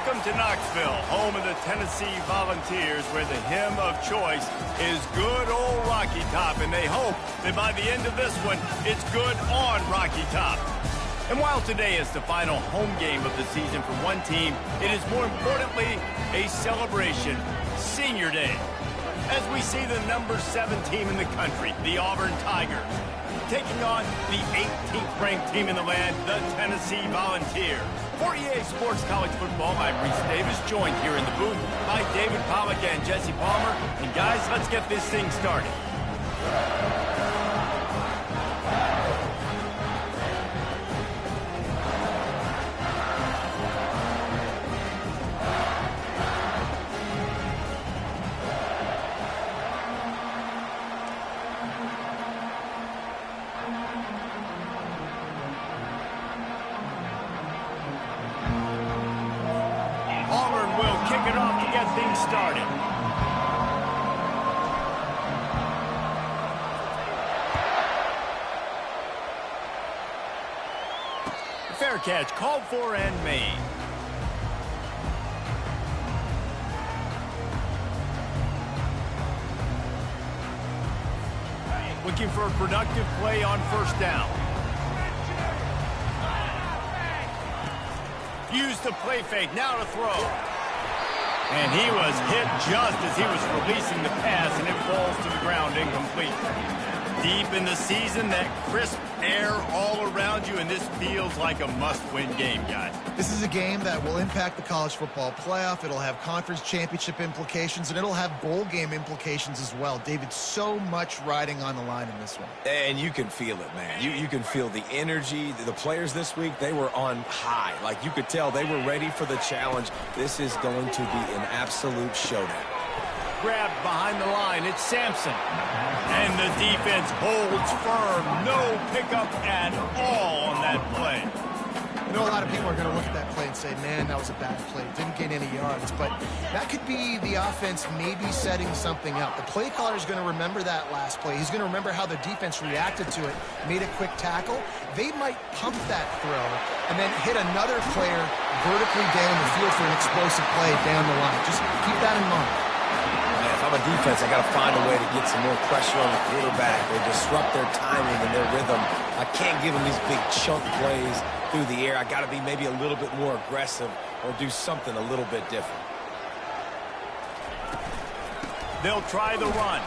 Welcome to Knoxville, home of the Tennessee Volunteers, where the hymn of choice is good old Rocky Top, and they hope that by the end of this one, it's good on Rocky Top. And while today is the final home game of the season for one team, it is more importantly a celebration, Senior Day, as we see the number 7 team in the country, the Auburn Tigers, taking on the 18th ranked team in the land, the Tennessee Volunteers. For EA Sports College Football, I'm Reese Davis, joined here in the booth by David Pollack and Jesse Palmer. And guys, let's get this thing started. Auburn will kick it off to get things started. Fair catch called for and made. Looking for a productive play on first down. Used the play fake, now to throw. And he was hit just as he was releasing the pass, and it falls to the ground incomplete. Deep in the season, that crisp air all around you, and this feels like a must-win game, guys. This is a game that will impact the college football playoff. It'll have conference championship implications, and it'll have bowl game implications as well. David, so much riding on the line in this one. And you can feel it, man. You can feel the energy. The players this week, they were on high. Like, you could tell they were ready for the challenge. This is going to be an absolute showdown. Grabbed behind the line, it's Sampson. And the defense holds firm. No pickup at all on that play. I know a lot of people are going to look at that play and say, man, that was a bad play. Didn't gain any yards. But that could be the offense maybe setting something up. The play caller is going to remember that last play. He's going to remember how the defense reacted to it, made a quick tackle. They might pump that throw and then hit another player vertically down the field for an explosive play down the line. Just keep that in mind. If I'm a defense, I got to find a way to get some more pressure on the quarterback or disrupt their timing and their rhythm. I can't give them these big chunk plays through the air. I got to be maybe a little bit more aggressive or do something a little bit different. They'll try the run.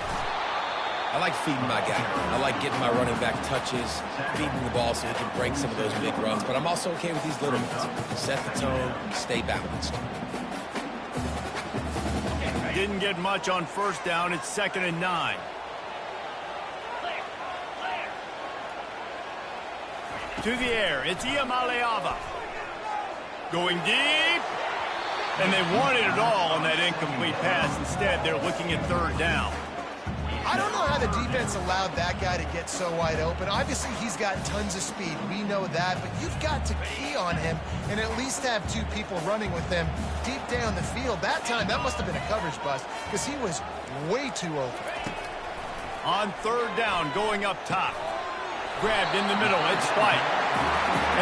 I like feeding my guy. I like getting my running back touches, feeding the ball so he can break some of those big runs. But I'm also okay with these little ones. Set the tone, stay balanced. Didn't get much on first down. It's 2nd and 9. To the air, it's Iamaleava. Going deep. And they wanted it all on that incomplete pass. Instead, they're looking at 3rd down. I don't know how the defense allowed that guy to get so wide open. Obviously, he's got tons of speed. We know that, but you've got to key on him and at least have 2 people running with him deep down the field. That time, that must have been a coverage bust because he was way too open. On 3rd down, going up top. Grabbed in the middle, it's White.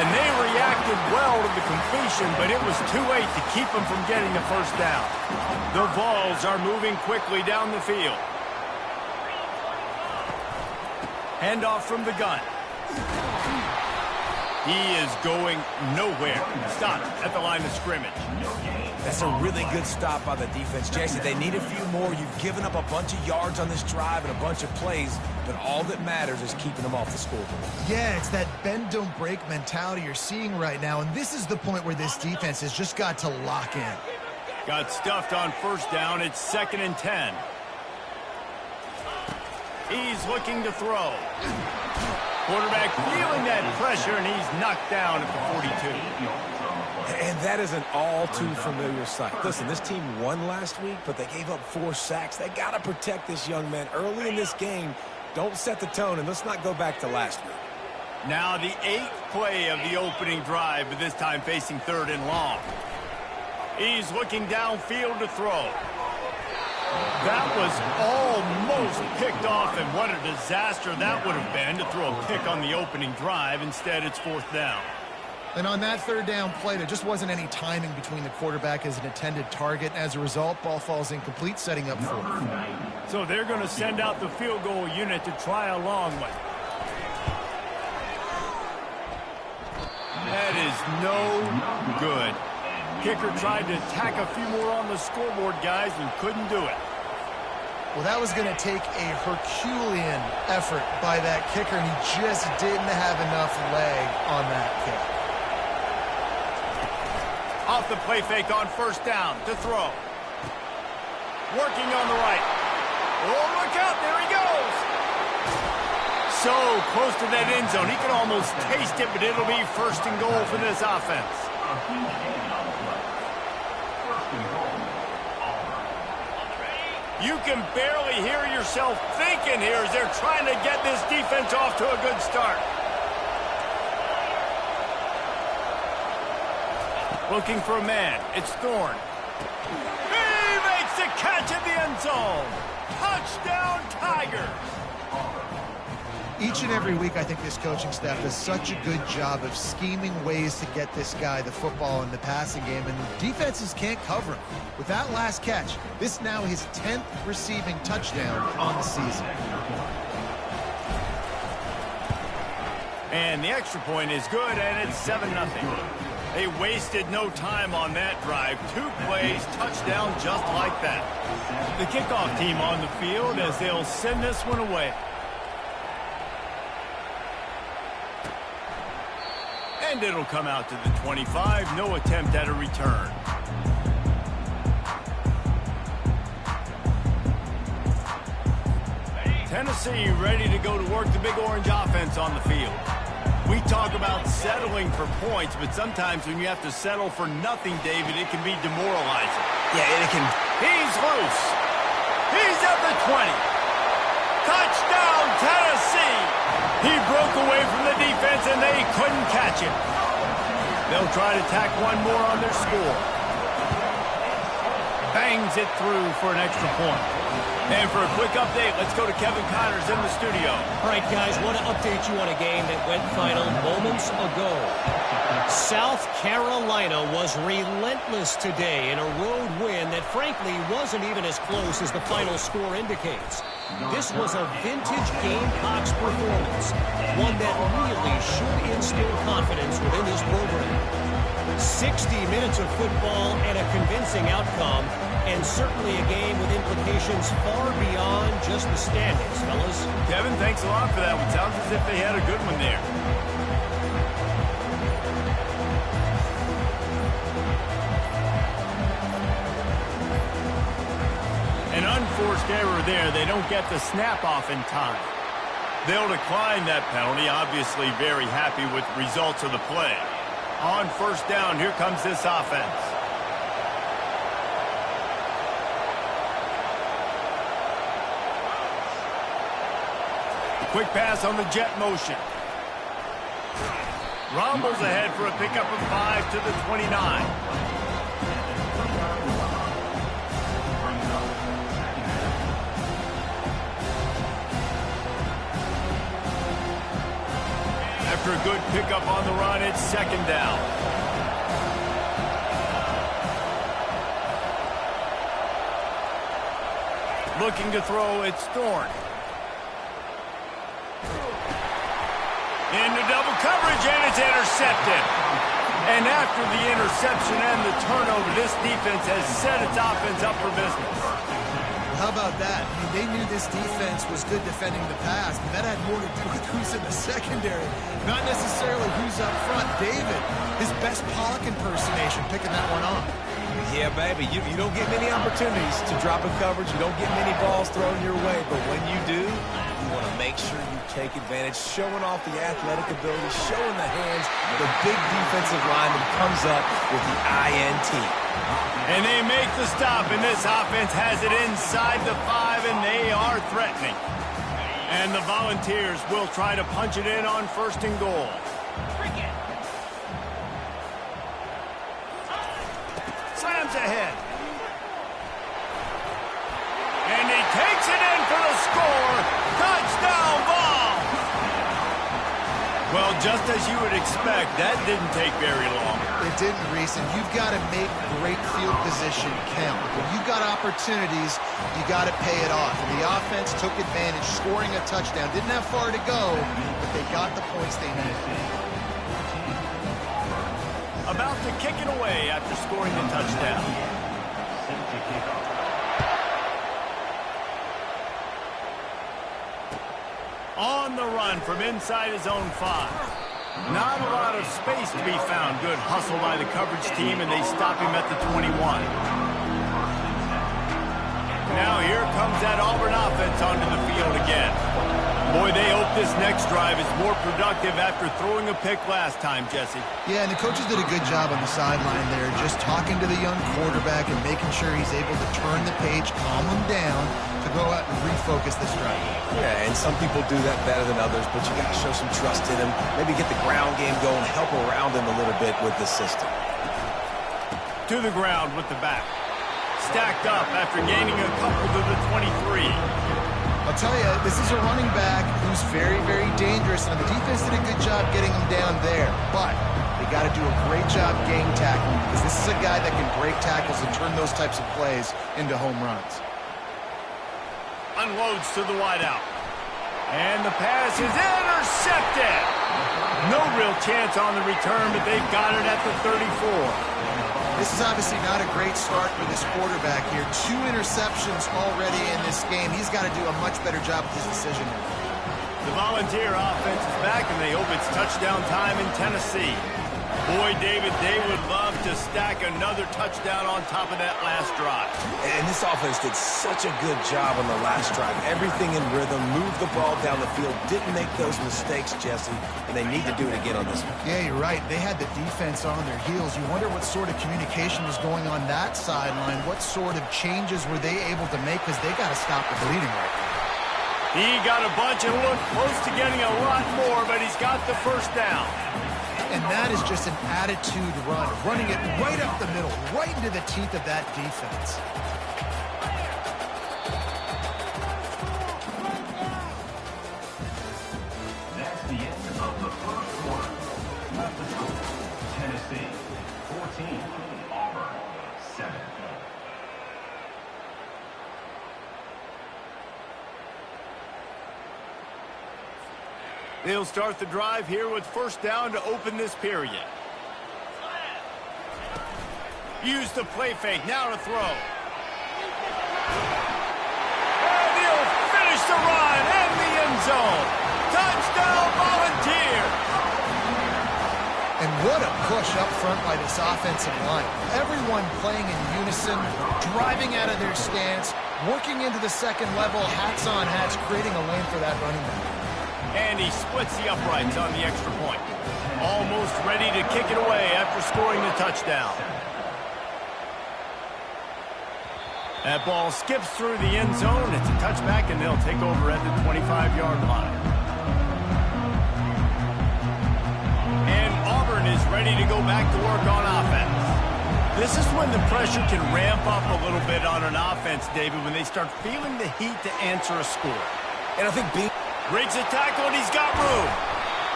And they reacted well to the completion, but it was too late to keep them from getting the first down. The Vols are moving quickly down the field. Handoff from the gun. He is going nowhere. Stopped at the line of scrimmage. That's a really good stop by the defense. Jason, they need a few more. You've given up a bunch of yards on this drive and a bunch of plays, but all that matters is keeping them off the scoreboard. Yeah, it's that bend, don't break mentality you're seeing right now, and this is the point where this defense has just got to lock in. Got stuffed on first down. It's 2nd and 10. He's looking to throw. Quarterback feeling that pressure, and he's knocked down at the 42. And that is an all-too-familiar sight. Listen, this team won last week, but they gave up 4 sacks. They got to protect this young man early in this game. Don't set the tone, and let's not go back to last week. Now the 8th play of the opening drive, but this time facing 3rd and long. He's looking downfield to throw. That was almost picked off, and what a disaster that would have been to throw a pick on the opening drive. Instead, it's 4th down. And on that third down play, there just wasn't any timing between the quarterback as an intended target. As a result, ball falls incomplete, setting up fourth. So they're going to send out the field goal unit to try a long one. That is no good. Kicker tried to tack a few more on the scoreboard, guys, and couldn't do it. Well, that was going to take a Herculean effort by that kicker, and he just didn't have enough leg on that kick. Off the play fake on first down to throw. Working on the right. Oh, look out. There he goes. So close to that end zone. He can almost taste it, but it'll be first and goal for this offense. You can barely hear yourself thinking here as they're trying to get this defense off to a good start. Looking for a man. It's Thorne. He makes the catch in the end zone. Touchdown, Tigers. Each and every week, I think this coaching staff does such a good job of scheming ways to get this guy the football in the passing game, and defenses can't cover him. With that last catch, this now his 10th receiving touchdown on the season. And the extra point is good, and it's 7-0. They wasted no time on that drive. 2 plays, touchdown just like that. The kickoff team on the field as they'll send this one away. And it'll come out to the 25. No attempt at a return. Tennessee ready to go to work the Big Orange offense on the field. We talk about settling for points, but sometimes when you have to settle for nothing, David, it can be demoralizing. Yeah, and it can. He's loose. He's at the 20. Touchdown, Tennessee. He broke away from the defense, and they couldn't catch him. They'll try to tack one more on their score. Bangs it through for an extra point. And for a quick update, let's go to Kevin Connors in the studio. All right, guys, want to update you on a game that went final moments ago. South Carolina was relentless today in a road win that, frankly, wasn't even as close as the final score indicates. This was a vintage Gamecocks performance, one that really should instill confidence within this program. 60 minutes of football and a convincing outcome, and certainly a game with implications far beyond just the standings, fellas. Kevin, thanks a lot for that one. Sounds as if they had a good one there. An unforced error there. They don't get the snap off in time. They'll decline that penalty. Obviously very happy with the results of the play. On first down, here comes this offense. Quick pass on the jet motion. Rumbles ahead for a pickup of 5 to the 29. After a good pickup on the run, it's second down. Looking to throw, it's Thorne. Into double coverage, and it's intercepted. And after the interception and the turnover, this defense has set its offense up for business. How about that? I mean, they knew this defense was good defending the pass, but that had more to do with who's in the secondary, not necessarily who's up front. David, his best Pollock impersonation, picking that one off. Yeah, baby, you don't get many opportunities to drop a coverage. You don't get many balls thrown your way, but when you do, you want to make sure you take advantage, showing off the athletic ability, showing the hands. The big defensive lineman comes up with the INT. And they make the stop, and this offense has it inside the 5, and they are threatening. And the Volunteers will try to punch it in on first and goal. Slams ahead. And he takes it in for the score. Touchdown ball. Well, just as you would expect, that didn't take very long. It didn't, Reese, and you've got to make great field position count. When you've got opportunities, you got to pay it off. And the offense took advantage, scoring a touchdown. Didn't have far to go, but they got the points they needed. About to kick it away after scoring the touchdown. On the run from inside his own 5. Not a lot of space to be found. Good hustle by the coverage team, and they stop him at the 21. Now here comes that Auburn offense onto the field again. Boy, they hope this next drive is more productive after throwing a pick last time, Jesse. Yeah, and the coaches did a good job on the sideline there, just talking to the young quarterback and making sure he's able to turn the page, calm him down, to go out and refocus this drive. Yeah, and some people do that better than others, but you got to show some trust in him. Maybe get the ground game going, help around him a little bit with this system. To the ground with the back. Stacked up after gaining a couple to the 23. I'll tell you, this is a running back who's very, very dangerous, and the defense did a good job getting him down there. But they got to do a great job gang tackling, because this is a guy that can break tackles and turn those types of plays into home runs. Unloads to the wideout. And the pass is intercepted. No real chance on the return, but they've got it at the 34. This is obviously not a great start for this quarterback here. 2 interceptions already in this game. He's got to do a much better job with his decision. The Volunteer offense is back, and they hope it's touchdown time in Tennessee. Boy, David, they would love to stack another touchdown on top of that last drive. And this offense did such a good job on the last drive. Everything in rhythm, moved the ball down the field, didn't make those mistakes, Jesse, and they need to do it again on this one. Yeah, you're right. They had the defense on their heels. You wonder what sort of communication was going on that sideline. What sort of changes were they able to make, because they got to stop the bleeding right now. He got a bunch and looked close to getting a lot more, but he's got the first down. And that is just an attitude run, running it right up the middle, right into the teeth of that defense. That's the end of the first quarter. Tennessee, 14, Auburn, 7. They'll start the drive here with first down to open this period. Use the play fake, now to throw. And he'll finish the run in the end zone. Touchdown, Volunteer! And what a push up front by this offensive line. Everyone playing in unison, driving out of their stance, working into the second level, hats on hats, creating a lane for that running back. And he splits the uprights on the extra point. Almost ready to kick it away after scoring the touchdown. That ball skips through the end zone. It's a touchback, and they'll take over at the 25-yard line. And Auburn is ready to go back to work on offense. This is when the pressure can ramp up a little bit on an offense, David, when they start feeling the heat to answer a score. And I think Breaks a tackle, and he's got room.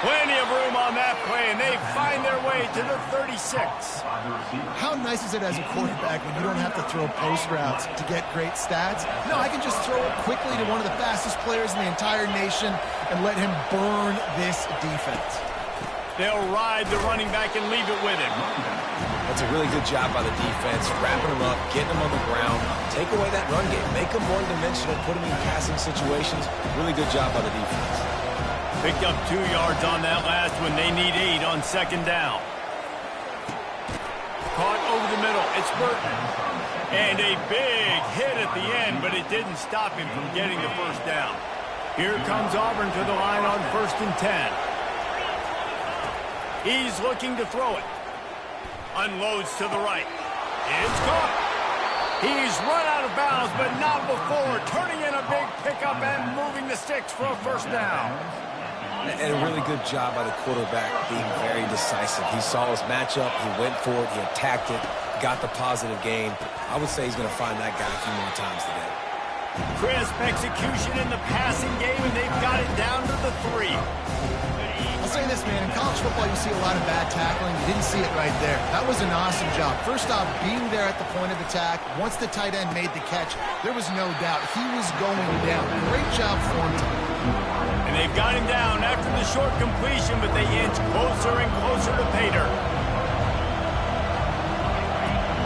Plenty of room on that play, and they find their way to the 36. How nice is it as a quarterback when you don't have to throw post routes to get great stats? No, I can just throw it quickly to one of the fastest players in the entire nation and let him burn this defense. They'll ride the running back and leave it with him. That's a really good job by the defense, wrapping him up, getting him on the ground, take away that run game, make him one-dimensional, put him in passing situations. Really good job by the defense. Picked up 2 yards on that last one. They need 8 on second down. Caught over the middle. It's Burton. And a big hit at the end, but it didn't stop him from getting the first down. Here comes Auburn to the line on 1st and 10. He's looking to throw it. Unloads to the right. It's caught. He's run out of bounds, but not before. Turning in a big pickup and moving the sticks for a first down. And a really good job by the quarterback being very decisive. He saw his matchup. He went for it. He attacked it. Got the positive gain. I would say he's going to find that guy a few more times today. Crisp execution in the passing game, and they've got it down to the 3. I'll say this man, in college football you see a lot of bad tackling. You didn't see it right there. That was an awesome job. First off, being there at the point of attack. Once the tight end made the catch, there was no doubt he was going down. Great job for him. And they've got him down after the short completion, but they inch closer and closer to Pater.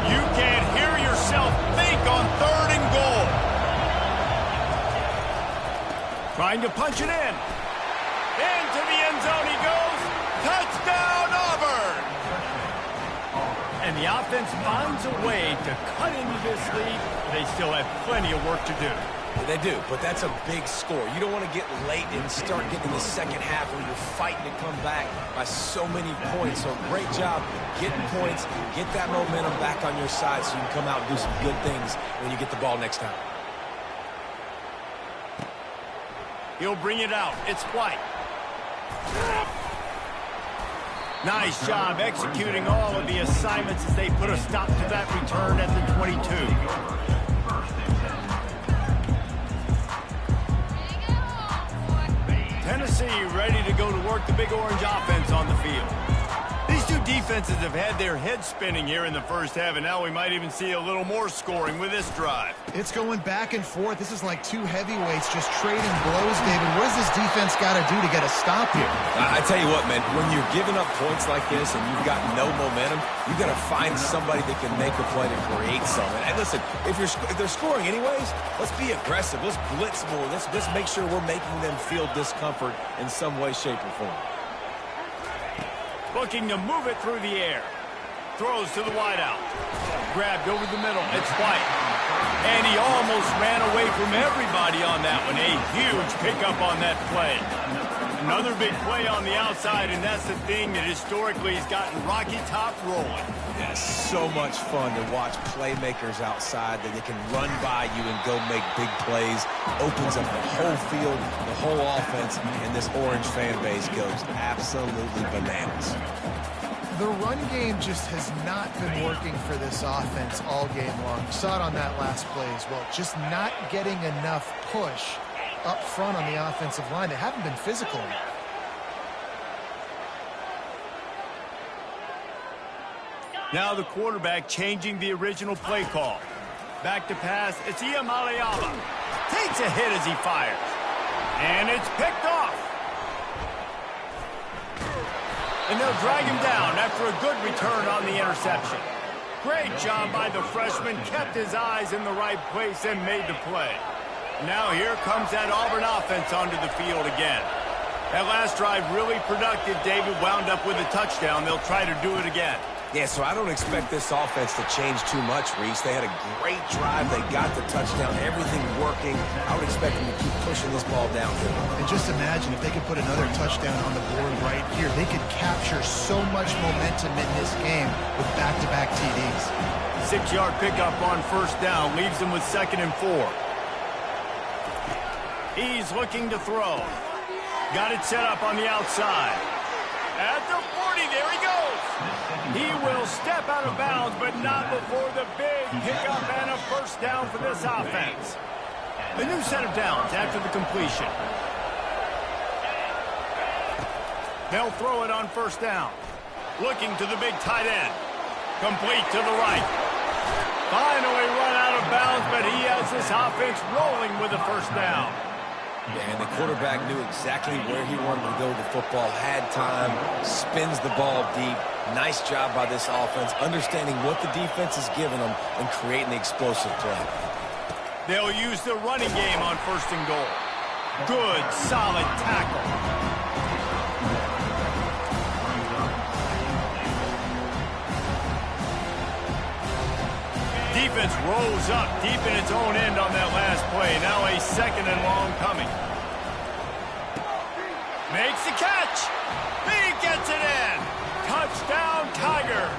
You can't hear yourself think on 3rd and goal. Trying to punch it in. Into the end zone he goes. Touchdown, Auburn! And the offense finds a way to cut into this lead. They still have plenty of work to do. They do, but that's a big score. You don't want to get late and start getting the second half where you're fighting to come back by so many points. So great job getting points, get that momentum back on your side so you can come out and do some good things when you get the ball next time. He'll bring it out. It's White. Nice job executing all of the assignments as they put a stop to that return at the 22. Tennessee ready to go to work the Big Orange offense on the field. These two defenses have had their heads spinning here in the first half, and now we might even see a little more scoring with this drive. It's going back and forth. This is like two heavyweights just trading blows, David. What does this defense got to do to get a stop here? I tell you what, man, when you're giving up points like this and you've got no momentum, you got to find somebody that can make a play to create something. And listen, if they're scoring anyways, let's be aggressive. Let's blitz more. Let's make sure we're making them feel discomfort in some way, shape, or form. Looking to move it through the air. Throws to the wideout. Grabbed over the middle. It's White. And he almost ran away from everybody on that one. A huge pickup on that play. Another big play on the outside, and that's the thing that historically has gotten Rocky Top rolling. Yeah, so much fun to watch playmakers outside that they can run by you and go make big plays. Opens up the whole field, the whole offense, and this Orange fan base goes absolutely bananas. The run game just has not been working for this offense all game long. You saw it on that last play as well. Just not getting enough push up front on the offensive line. They haven't been physical enough. Now the quarterback changing the original play call. Back to pass. It's Iamaleava. Takes a hit as he fires. And it's picked off. And they'll drag him down after a good return on the interception. Great job by the freshman. Kept his eyes in the right place and made the play. Now here comes that Auburn offense onto the field again. That last drive really productive. David wound up with a touchdown. They'll try to do it again. Yeah, so I don't expect this offense to change too much, Reese. They had a great drive. They got the touchdown. Everything working. I would expect them to keep pushing this ball downhill. And just imagine if they could put another touchdown on the board right here. They could capture so much momentum in this game with back-to-back TDs. 6-yard pickup on first down. Leaves them with 2nd and 4. He's looking to throw. Got it set up on the outside. At the 40, there he goes. He will step out of bounds, but not before the big pickup and a first down for this offense. A new set of downs after the completion. They'll throw it on first down. Looking to the big tight end. Complete to the right. Finally run out of bounds, but he has this offense rolling with a first down. Yeah, and the quarterback knew exactly where he wanted to go with the football, had time, spins the ball deep. Nice job by this offense, understanding what the defense is giving them and creating the explosive play. They'll use the running game on 1st and goal. Good, solid tackle. Defense rolls up deep in its own end on that last play. Now a 2nd and long coming. Makes the catch. He gets it in. Touchdown, Tigers.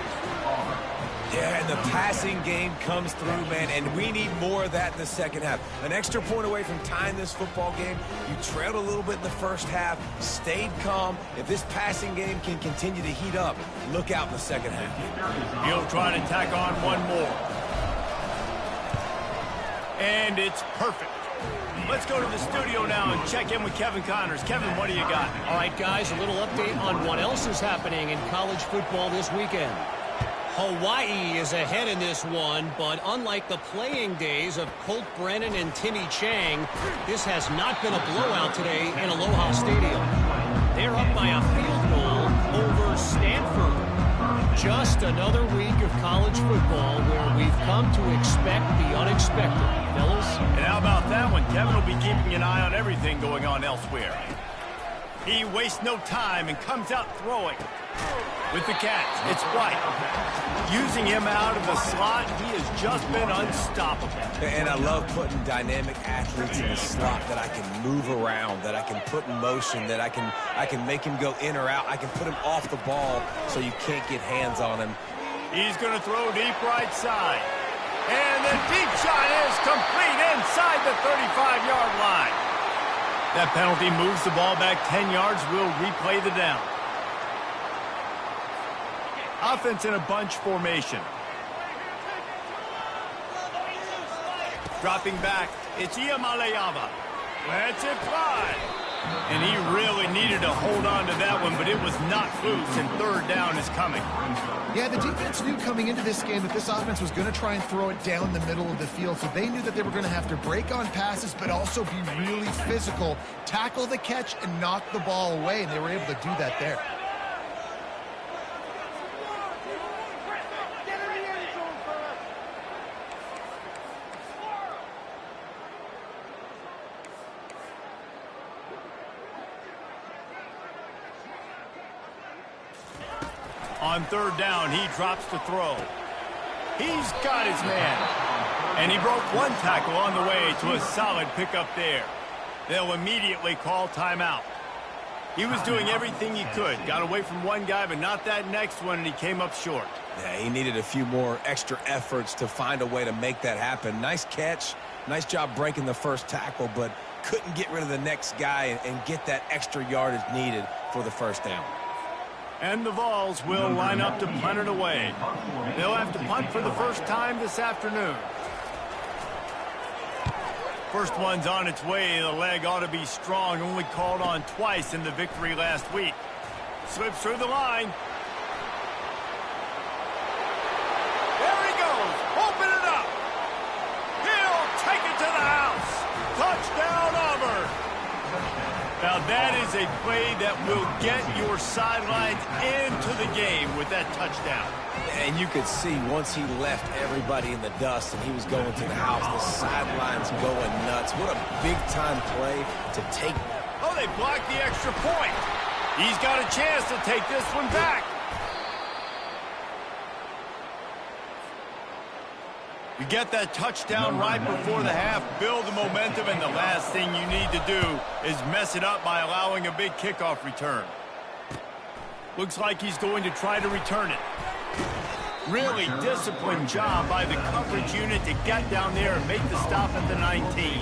Yeah, and the passing game comes through, man, and we need more of that in the second half. An extra point away from tying this football game. You trailed a little bit in the first half, stayed calm. If this passing game can continue to heat up, look out in the second half. He'll try to tack on one more. And it's perfect. Let's go to the studio now and check in with Kevin Connors. Kevin, what do you got? All right, guys, a little update on what else is happening in college football this weekend. Hawaii is ahead in this one, but unlike the playing days of Colt Brennan and Timmy Chang, this has not been a blowout today in Aloha Stadium. They're up by a field goal over Stanford. Just another week of college football where we've come to expect the unexpected, fellas. And how about that one? Kevin will be keeping an eye on everything going on elsewhere. He wastes no time and comes out throwing. With the catch, it's White. Using him out of the slot, he has just been unstoppable. And I love putting dynamic athletes in the slot that I can move around, that I can put in motion, that I can make him go in or out. I can put him off the ball so you can't get hands on him. He's going to throw deep right side. And the deep shot is complete inside the 35-yard line. That penalty moves the ball back 10 yards. We'll replay the down. Offense in a bunch formation. Dropping back, it's Iamaleava. Let's it fly. And he really needed to hold on to that one, but it was not loose, and third down is coming. Yeah, the defense knew coming into this game that this offense was going to try and throw it down the middle of the field, so they knew that they were going to have to break on passes, but also be really physical, tackle the catch, and knock the ball away, and they were able to do that there. On third down, he drops to throw. He's got his man. And he broke one tackle on the way to a solid pickup there. They'll immediately call timeout. He was doing everything he could. Got away from one guy, but not that next one, and he came up short. Yeah, he needed a few more extra efforts to find a way to make that happen. Nice catch. Nice job breaking the first tackle, but couldn't get rid of the next guy and get that extra yardage needed for the first down. And the Vols will line up to punt it away. They'll have to punt for the first time this afternoon. First one's on its way. The leg ought to be strong. Only called on twice in the victory last week. Slips through the line. There he goes. Open it up. He'll take it to the house. Touchdown, Auburn. Now that is a play that will get your sidelines into the game with that touchdown. And you could see once he left everybody in the dust and he was going to the house, the sidelines going nuts. What a big-time play to take. Oh, they blocked the extra point. He's got a chance to take this one back. You get that touchdown right before the half, build the momentum, and the last thing you need to do is mess it up by allowing a big kickoff return. Looks like he's going to try to return it. Really disciplined job by the coverage unit to get down there and make the stop at the 19.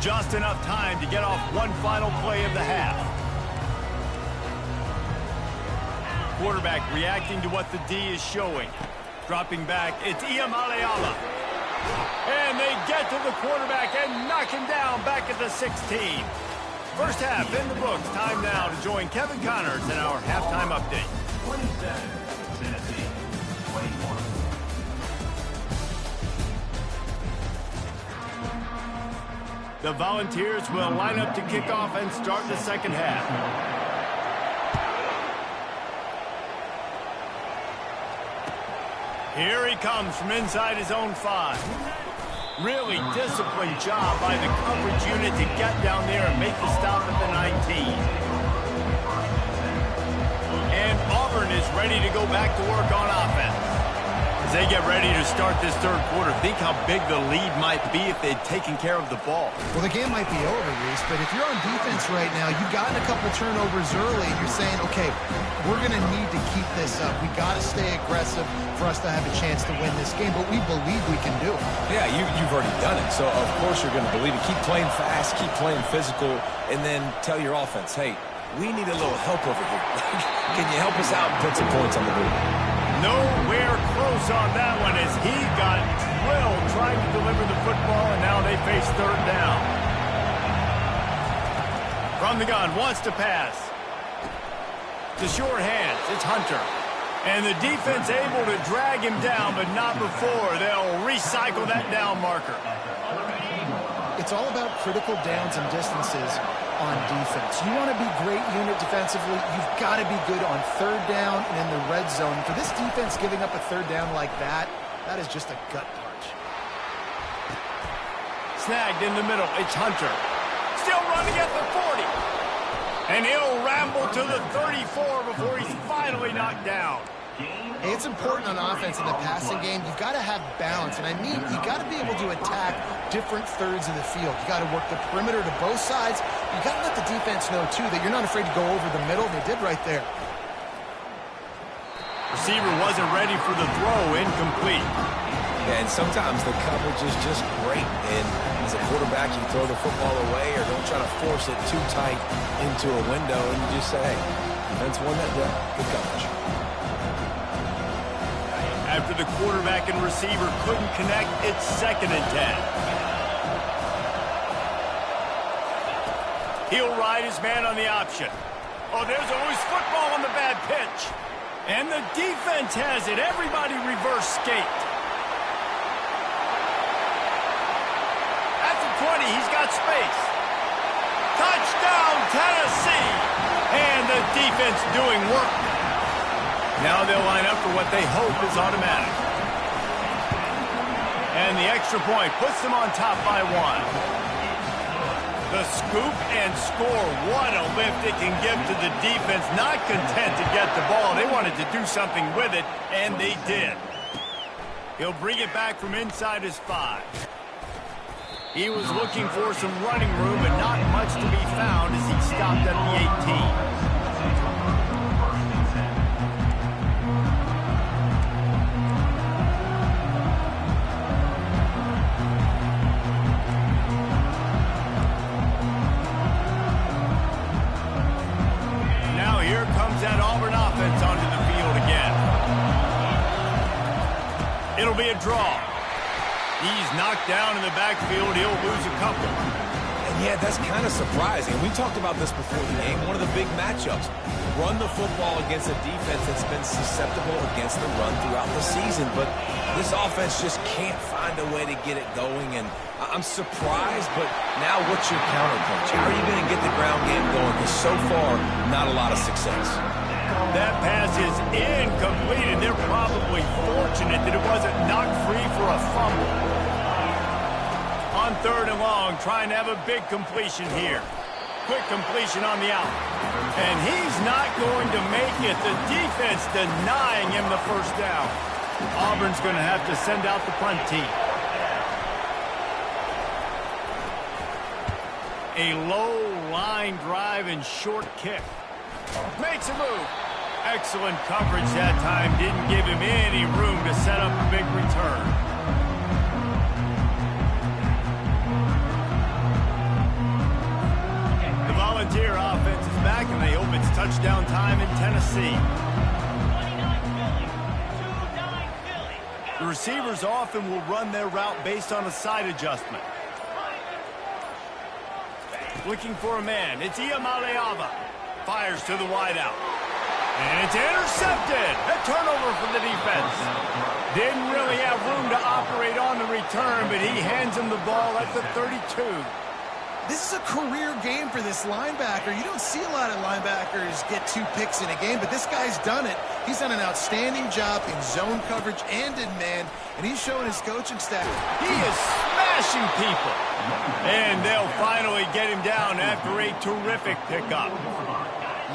Just enough time to get off one final play of the half. Quarterback reacting to what the D is showing. Dropping back, it's Iamaleava. And they get to the quarterback and knock him down back at the 16. First half in the books. Time now to join Kevin Connors in our halftime update. 27, Tennessee, 21. The Volunteers will line up to kick off and start the second half. Here he comes from inside his own 5. Really disciplined job by the coverage unit to get down there and make the stop at the 19. And Auburn is ready to go back to work on offense. As they get ready to start this third quarter, think how big the lead might be if they'd taken care of the ball. Well, the game might be over, Reese, but if you're on defense right now, you've gotten a couple turnovers early, and you're saying, okay, we're going to need to keep this up. We got to stay aggressive for us to have a chance to win this game, but we believe we can do it. Yeah, you've already done it, so of course you're going to believe it. Keep playing fast, keep playing physical, and then tell your offense, hey, we need a little help over here. Can you help us out and put some points on the board? Nowhere close on that one as he got drilled trying to deliver the football, and now they face third down. From the gun, wants to pass. To short hands, it's Hunter. And the defense able to drag him down, but not before they'll recycle that down marker. It's all about critical downs and distances on defense. You want to be great unit defensively, you've got to be good on third down and in the red zone. For this defense giving up a third down like that, that is just a gut punch. Snagged in the middle, it's Hunter. Still running at the 40. And he'll ramble to the 34 before he's finally knocked down. Hey, it's important on offense in the passing game. You've got to have balance, and I mean you've got to be able to attack different thirds of the field. You've got to work the perimeter to both sides. You've got to let the defense know, too, that you're not afraid to go over the middle. They did right there. Receiver wasn't ready for the throw, incomplete. And sometimes the coverage is just great. And as a quarterback, you throw the football away or don't try to force it too tight into a window, and you just say, hey, defense won that day. Good coverage. After the quarterback and receiver couldn't connect, it's 2nd and 10. He'll ride his man on the option. Oh, there's always football on the bad pitch. And the defense has it. Everybody reverse skate. At the 20, he's got space. Touchdown, Tennessee. And the defense doing work. Now they'll line up for what they hope is automatic. And the extra point puts them on top by 1. The scoop and score. What a lift it can give to the defense. Not content to get the ball. They wanted to do something with it, and they did. He'll bring it back from inside his 5. He was looking for some running room, but not much to be found as he stopped at the 18. That Auburn offense onto the field again. It'll be a draw. He's knocked down in the backfield. He'll lose a couple. And yeah, that's kind of surprising. We talked about this before the game. One of the big matchups. Run the football against a defense that's been susceptible against the run throughout the season. But this offense just can't find a way to get it going. And I'm surprised, but now what's your counterpunch? How are you going to get the ground game going? Because so far, not a lot of success. That pass is incomplete, and they're probably fortunate that it wasn't knocked free for a fumble. On 3rd and long, trying to have a big completion here. Quick completion on the out. And he's not going to make it. The defense denying him the first down. Auburn's going to have to send out the punt team. A low line drive and short kick. Makes a move. Excellent coverage that time. Didn't give him any room to set up a big return. The Volunteer offense is back, and they hope it's touchdown time in Tennessee. The receivers often will run their route based on a side adjustment. Looking for a man. It's Iamaleava. Fires to the wideout. And it's intercepted. A turnover for the defense. Didn't really have room to operate on the return, but he hands him the ball at the 32. This is a career game for this linebacker. You don't see a lot of linebackers get 2 picks in a game, but this guy's done it. He's done an outstanding job in zone coverage and in man, and he's showing his coaching staff. He is smashing people. And they'll finally get him down after a terrific pickup.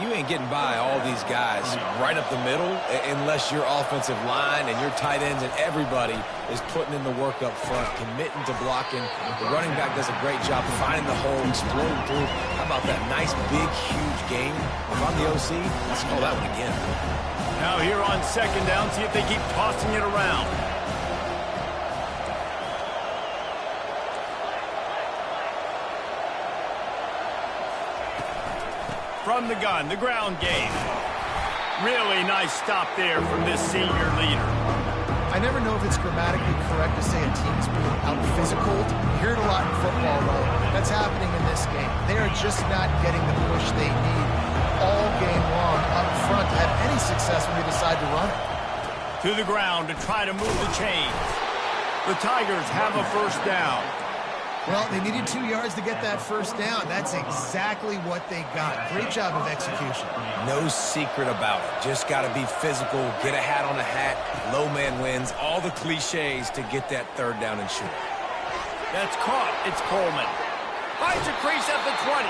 You ain't getting by all these guys right up the middle unless your offensive line and your tight ends and everybody is putting in the work up front, committing to blocking. The running back does a great job finding the hole, exploding through. How about that nice, big, huge game? If I'm the OC, let's call that one again. Now here on 2nd down, see if they keep tossing it around. from the gun, the ground game. Really nice stop there from this senior leader. I never know if it's grammatically correct to say a team is being out-physical. You hear it a lot in football, though. That's happening in this game. They are just not getting the push they need all game long up front to have any success when they decide to run it. To the ground to try to move the chains. The Tigers have a first down. Well, they needed 2 yards to get that first down. That's exactly what they got. Great job of execution. No secret about it. Just got to be physical, get a hat on a hat, low man wins, all the cliches to get that third down and short. That's caught. It's Coleman. Finds a crease at the 20.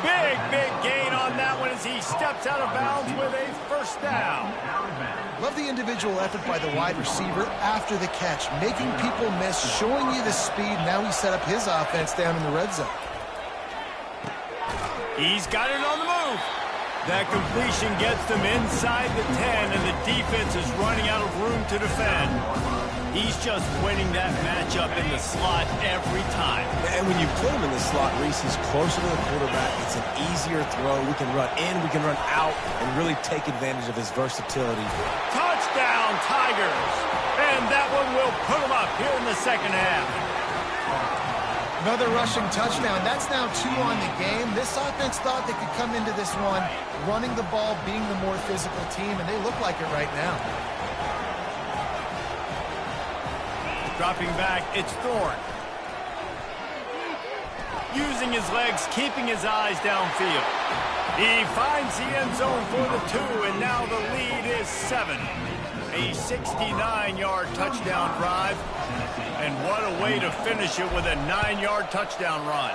Big gain on that one as he steps out of bounds with a first down. Love the individual effort by the wide receiver after the catch, making people miss, showing you the speed. Now he set up his offense down in the red zone. He's got it on the move. That completion gets them inside the 10, and the defense is running out of room to defend. He's just winning that matchup in the slot every time. And when you put him in the slot, Reese, he's closer to the quarterback. It's an easier throw. We can run in, we can run out, and really take advantage of his versatility. Touchdown, Tigers! And that one will put them up here in the second half. Another rushing touchdown. That's now 2 on the game. This offense thought they could come into this one running the ball, being the more physical team, and they look like it right now. Dropping back, it's Thorne. Using his legs, keeping his eyes downfield. He finds the end zone for the 2, and now the lead is 7. A 69-yard touchdown drive. And what a way to finish it with a 9-yard touchdown run.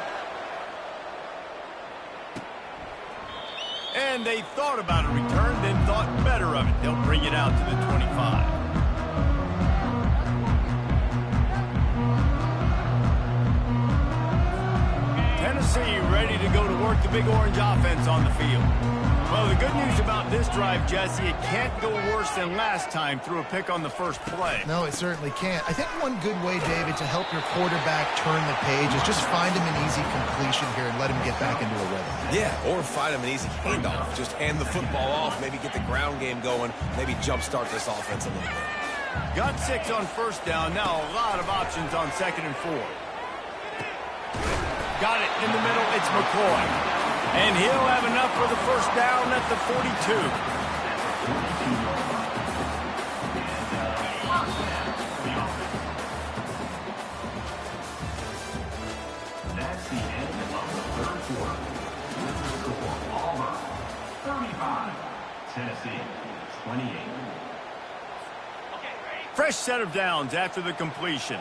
And they thought about a return, then thought better of it. They'll bring it out to the 25. Tennessee ready to go to work the Big Orange offense on the field. Well, the good news about this drive, Jesse, it can't go worse than last time through a pick on the first play. No, it certainly can't. I think one good way, David, to help your quarterback turn the page is just find him an easy completion here and let him get back into a rhythm. Yeah, or find him an easy handoff. Just hand the football off, maybe get the ground game going, maybe jumpstart this offense a little bit. Got 6 on first down. Now a lot of options on 2nd and 4. Got it in the middle. It's McCoy. And he'll have enough for the first down at the 42. That's the end of the third quarter. With the score, Auburn 35, Tennessee 28. Fresh set of downs after the completion.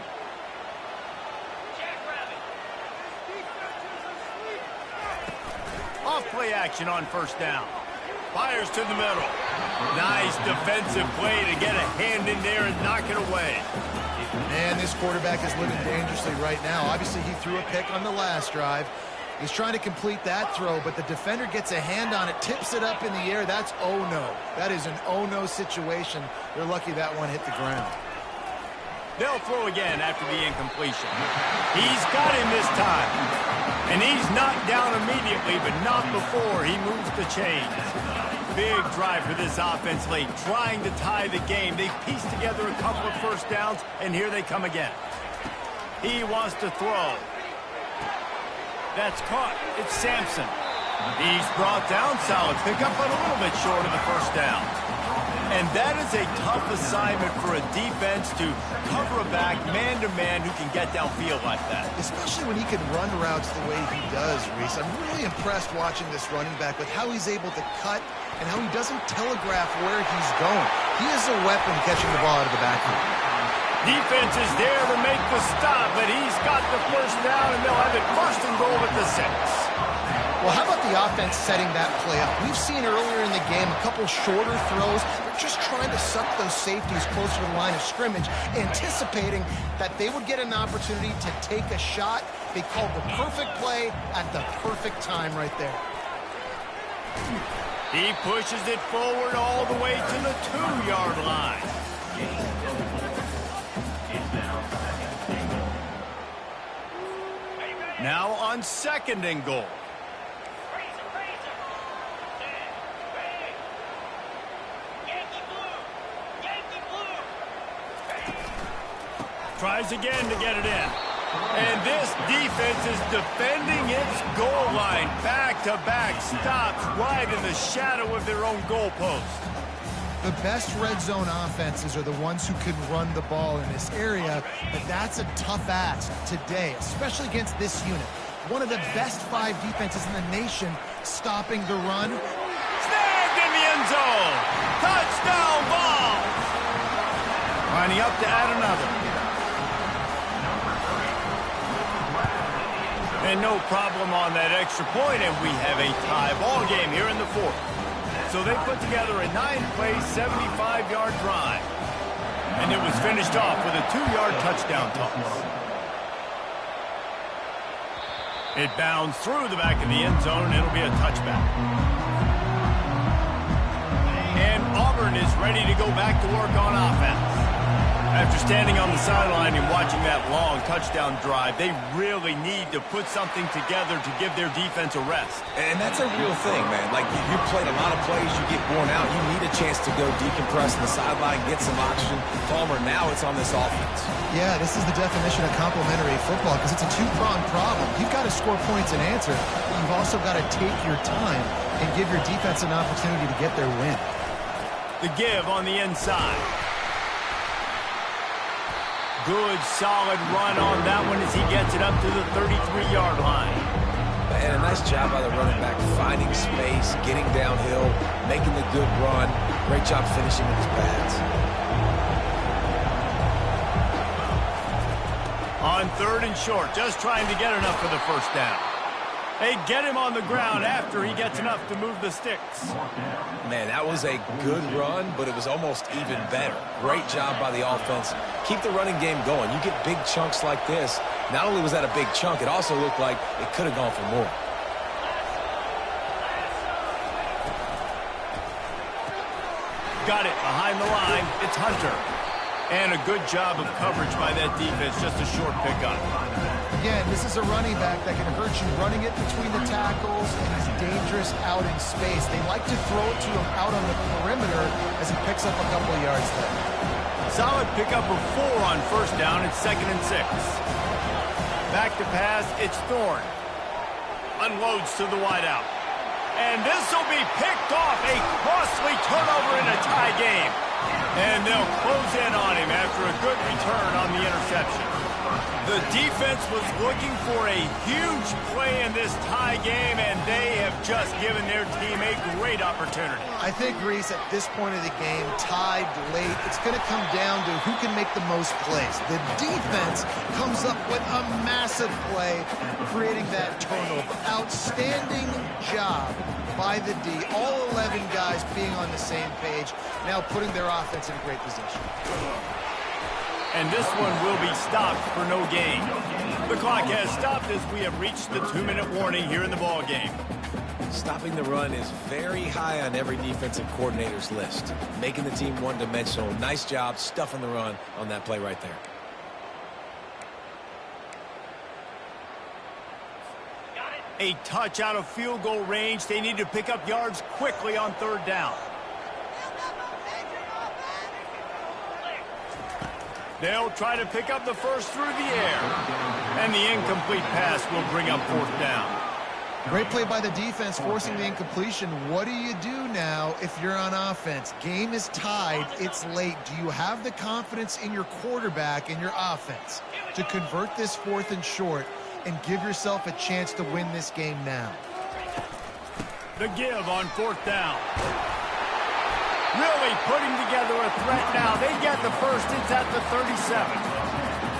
Off-play action on first down. Fires to the middle. Nice defensive play to get a hand in there and knock it away. Man, this quarterback is living dangerously right now. Obviously, he threw a pick on the last drive. He's trying to complete that throw, but the defender gets a hand on it, tips it up in the air. That's oh-no. That is an oh-no situation. They're lucky that one hit the ground. They'll throw again after the incompletion. He's got him this time. And he's knocked down immediately, but not before he moves the chains. Big drive for this offense late, trying to tie the game. They've pieced together a couple of first downs, and here they come again. He wants to throw. That's caught. It's Sampson. He's brought down solid. Pick up but a little bit short of the first down. And that is a tough assignment for a defense to cover a back man-to-man who can get downfield like that. Especially when he can run routes the way he does, Reese. I'm really impressed watching this running back with how he's able to cut and how he doesn't telegraph where he's going. He is a weapon catching the ball out of the backfield. Defense is there to make the stop, but he's got the first down, and they'll have it first and goal at the 6. Well, how about the offense setting that play up? We've seen earlier in the game a couple shorter throws. They're just trying to suck those safeties closer to the line of scrimmage, anticipating that they would get an opportunity to take a shot. They called the perfect play at the perfect time right there. He pushes it forward all the way to the 2-yard line. Now on 2nd and goal. Tries again to get it in. And this defense is defending its goal line. Back-to-back stops right in the shadow of their own goalpost. The best red zone offenses are the ones who can run the ball in this area, but that's a tough ask today, especially against this unit. One of the best 5 defenses in the nation stopping the run. Snagged in the end zone. Touchdown ball. Lining up to add another. And no problem on that extra point, and we have a tie ball game here in the 4th. So they put together a 9-play, 75-yard drive. And it was finished off with a 2-yard touchdown toss. It bounds through the back of the end zone, and it'll be a touchback. And Auburn is ready to go back to work on offense. After standing on the sideline and watching that long touchdown drive, they really need to put something together to give their defense a rest. And that's a real thing, man. Like, you played a lot of plays, you get worn out, you need a chance to go decompress on the sideline, get some oxygen. Palmer, now it's on this offense. Yeah, this is the definition of complementary football because it's a 2-pronged problem. You've got to score points and answer, but you've also got to take your time and give your defense an opportunity to get their win. The give on the inside. Good, solid run on that one as he gets it up to the 33-yard line. And a nice job by the running back, finding space, getting downhill, making the good run. Great job finishing with his pads. On 3rd and short, just trying to get enough for the first down. They get him on the ground after he gets enough to move the sticks. Man, that was a good run, but it was almost even better. Great job by the offense. Keep the running game going. You get big chunks like this. Not only was that a big chunk, it also looked like it could have gone for more. Got it behind the line. It's Hunter. And a good job of coverage by that defense. Just a short pickup. Again, this is a running back that can hurt you running it between the tackles, and he's dangerous out in space. They like to throw it to him out on the perimeter as he picks up a couple of yards there. Solid pickup of 4 on first down. It's 2nd and 6. Back to pass. It's Thorne. Unloads to the wideout. And this will be picked off. A costly turnover in a tie game. And they'll close in on him after a good return on the interception. The defense was looking for a huge play in this tie game, and they have just given their team a great opportunity. I think, Reese, at this point of the game, tied late, it's going to come down to who can make the most plays. The defense comes up with a massive play, creating that turnover. Outstanding job by the D. All 11 guys being on the same page, now putting their offense in a great position. And this one will be stopped for no gain. The clock has stopped as we have reached the 2-minute warning here in the ball game. Stopping the run is very high on every defensive coordinator's list. Making the team one-dimensional. Nice job stuffing the run on that play right there. A touch out of field goal range. They need to pick up yards quickly on 3rd down. They'll try to pick up the first through the air. And the incomplete pass will bring up 4th down. Great play by the defense, forcing the incompletion. What do you do now if you're on offense? Game is tied. It's late. Do you have the confidence in your quarterback and your offense to convert this 4th and short and give yourself a chance to win this game now? The give on 4th down. Really putting together a threat now. They get the first. It's at the 37.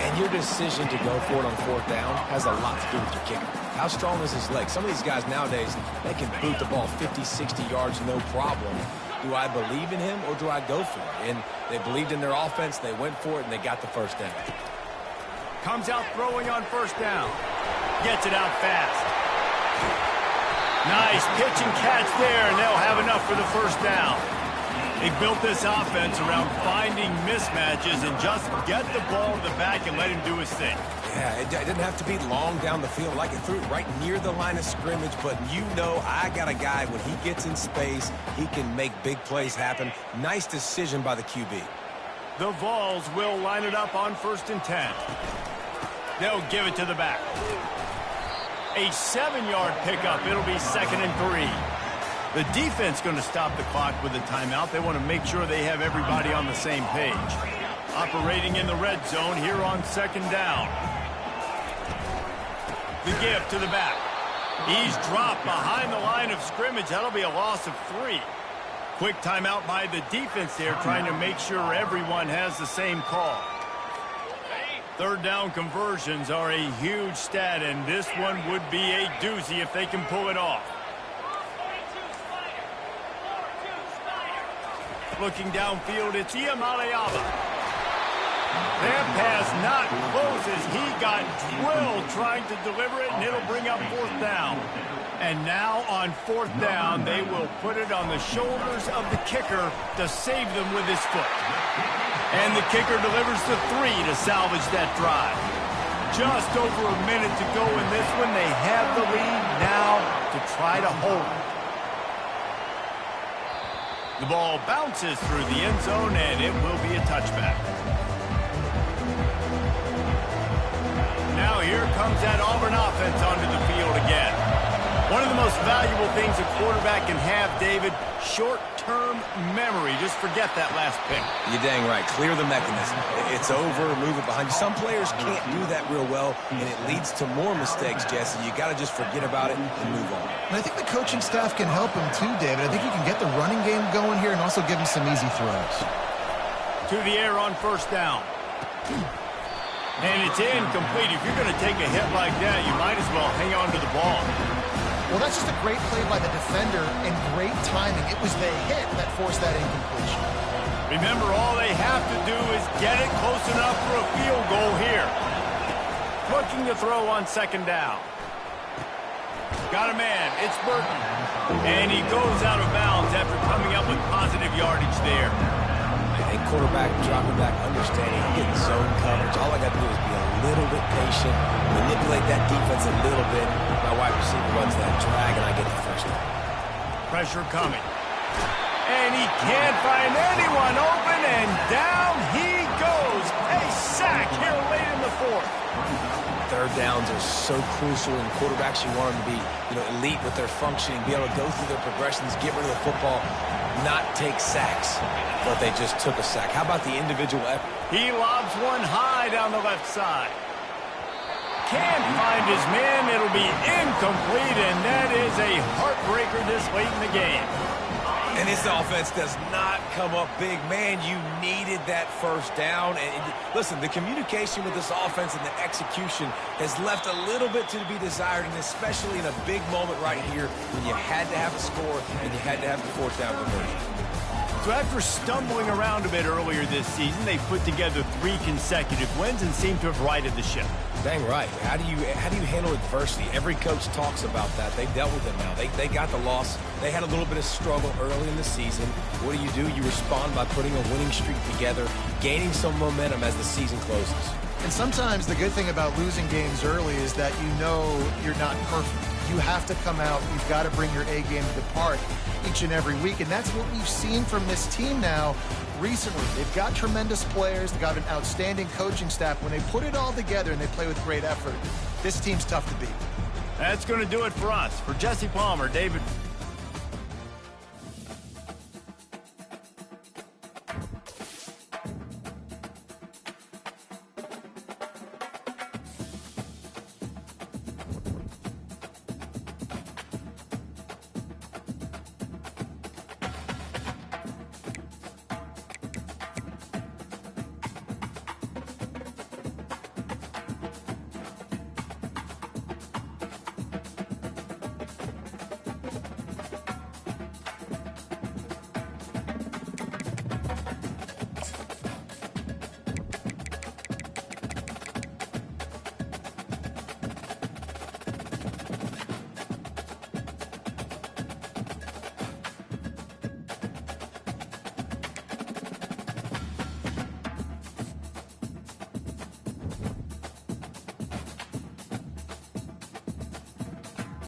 And your decision to go for it on 4th down has a lot to do with your kicker. How strong is his leg? Some of these guys nowadays, they can boot the ball 50, 60 yards, no problem. Do I believe in him or do I go for it? And they believed in their offense. They went for it, and they got the first down. Comes out throwing on 1st down. Gets it out fast. Nice pitch and catch there, and they'll have enough for the first down. They built this offense around finding mismatches and just get the ball to the back and let him do his thing. Yeah, it didn't have to be long down the field. Like it threw it right near the line of scrimmage, but you know I got a guy, when he gets in space, he can make big plays happen. Nice decision by the QB. The Vols will line it up on 1st and 10. They'll give it to the back. A 7-yard pickup. It'll be 2nd and 3. The defense going to stop the clock with a timeout. They want to make sure they have everybody on the same page. Operating in the red zone here on 2nd down. The give to the back. He's dropped behind the line of scrimmage. That'll be a loss of 3. Quick timeout by the defense there, trying to make sure everyone has the same call. 3rd down conversions are a huge stat, and this one would be a doozy if they can pull it off. Looking downfield, it's Iamaleava. That pass not closes. He got drilled trying to deliver it, and it'll bring up 4th down. And now on 4th down, they will put it on the shoulders of the kicker to save them with his foot. And the kicker delivers the 3 to salvage that drive. Just over a minute to go in this one. They have the lead now to try to hold it. The ball bounces through the end zone, and it will be a touchback. Now here comes that Auburn offense onto the field again. One of the most valuable things a quarterback can have, David, short-term memory. Just forget that last pick. You're dang right. Clear the mechanism. It's over, move it behind you. Some players can't do that real well, and it leads to more mistakes, Jesse. You got to just forget about it and move on. And I think the coaching staff can help him too, David. I think you can get the running game going here and also give him some easy throws. To the air on 1st down. And it's incomplete. If you're going to take a hit like that, you might as well hang on to the ball. Well, that's just a great play by the defender and great timing. It was the hit that forced that incompletion. Remember, all they have to do is get it close enough for a field goal here. Looking to throw on 2nd down. Got a man. It's Burton. And he goes out of bounds after coming up with positive yardage there. I think quarterback dropping back, understanding, getting zone coverage. All I got to do is be a little bit patient, manipulate that defense a little bit. My wide receiver runs that drag, and I get the 1st down. Pressure coming. And he can't find anyone open, and down he goes. A sack here late in the 4th. 3rd downs are so crucial, and quarterbacks, you want them to be, elite with their functioning, be able to go through their progressions, get rid of the football, not take sacks. But they just took a sack. How about the individual effort? He lobs one high down the left side. Can't find his man. It'll be incomplete, and that is a heartbreaker this late in the game. And this offense does not come up big. Man, you needed that 1st down. And listen, the communication with this offense and the execution has left a little bit to be desired, and especially in a big moment right here when you had to have a score and you had to have the 4th down conversion. So after stumbling around a bit earlier this season, they put together 3 consecutive wins and seem to have righted the ship. Dang right. How do you handle adversity? Every coach talks about that. They've dealt with it now. They got the loss. They had a little bit of struggle early in the season. What do? You respond by putting a winning streak together, gaining some momentum as the season closes. And sometimes the good thing about losing games early is that you know you're not perfect. You have to come out. You've got to bring your A game to the park each and every week. And that's what we've seen from this team now recently. They've got tremendous players. They've got an outstanding coaching staff. When they put it all together and they play with great effort, this team's tough to beat. That's going to do it for us. For Jesse Palmer, David